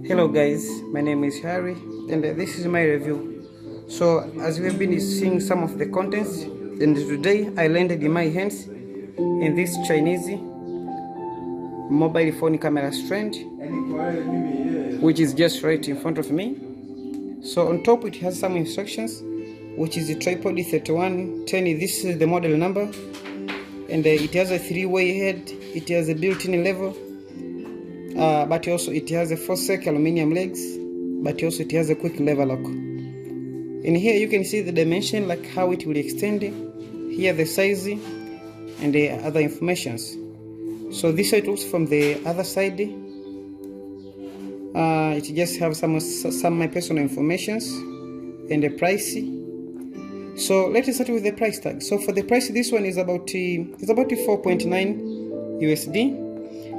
Hello guys, my name is Harry and this is my review. So as we have been seeing some of the contents, and today I landed in my hands in this Chinese mobile phone camera stand, which is just right in front of me. So on top it has some instructions, which is the tripod 3110. This is the model number, and it has a 3-way head. It has a built-in level, but also it has a 4-sec aluminium legs, but also it has a quick lever lock. In here you can see the dimension, like how it will extend, here the size and the other informations. So this is how it looks from the other side. It just have some my personal informations and the price. So let's start with the price tag. So for the price, this one is about 4.9 USD.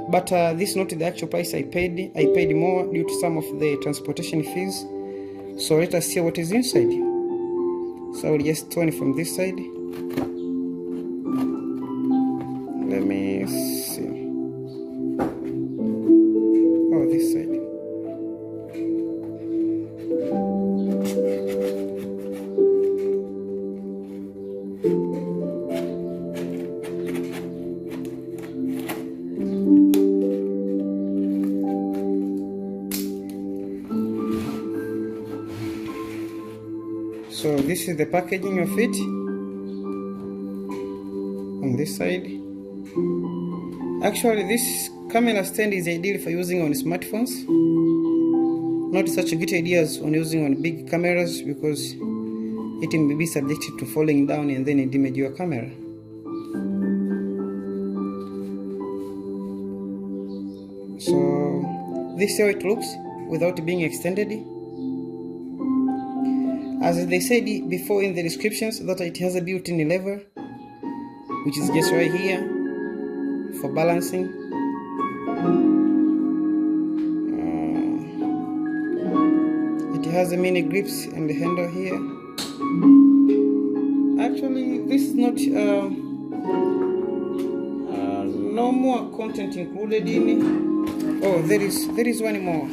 But this is not the actual price I paid. I paid more due to some of the transportation fees. So let us see what is inside. So I will just turn it from this side. Let me see. Oh, this side. So this is the packaging of it on this side. Actually, this camera stand is ideal for using on smartphones. Not such a good idea as on using on big cameras, because it may be subjected to falling down and then damage your camera. So this is how it looks without being extended. As they said before in the descriptions, that it has a built-in lever, which is just right here for balancing. It has a mini grips and the handle here. Actually, this is not no more content included in it. Oh, there is one more.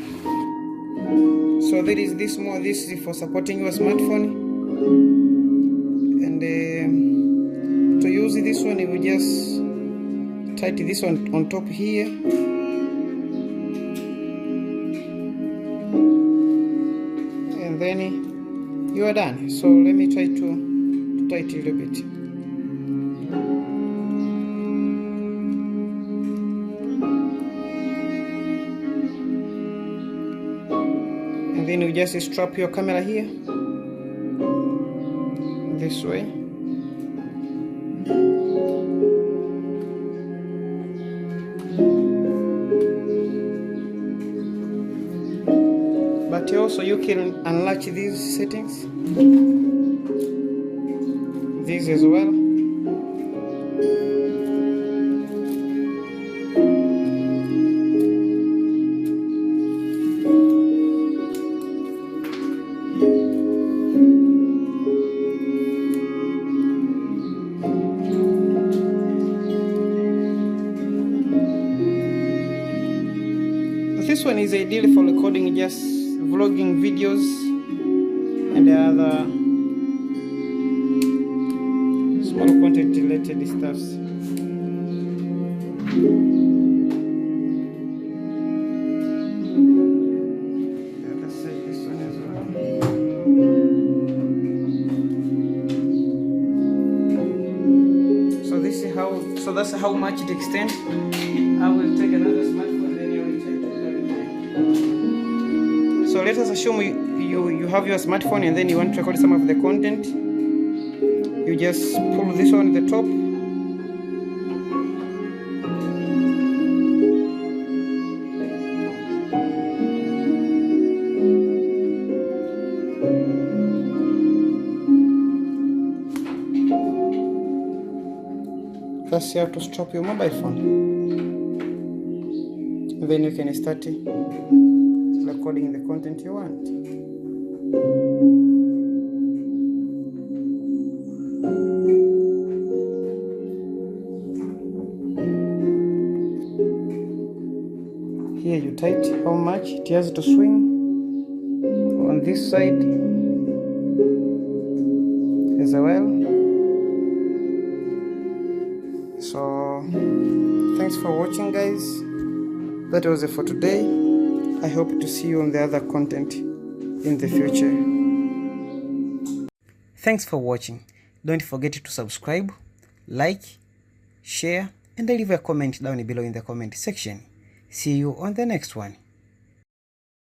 So there is this more. This is for supporting your smartphone, and to use this one you will just tighten this one on top here, and then you are done. So let me try to tighten a little bit. And then you just strap your camera here this way. But also you can unlatch these settings, these as well. This one is ideal for recording just vlogging videos and other small content related stuffs. Let's say this one as well. So this is how. So that's how much it extends. I will take another smartphone. So let us assume you have your smartphone and then you want to record some of the content. You just pull this one at the top. That's how to stop your mobile phone. And then you can start recording the content you want. Here you tight how much it has to swing. On this side as well. So thanks for watching, guys. That was it for today. I hope to see you on the other content in the future. Thanks for watching. Don't forget to subscribe, like, share, and leave a comment down below in the comment section. See you on the next one.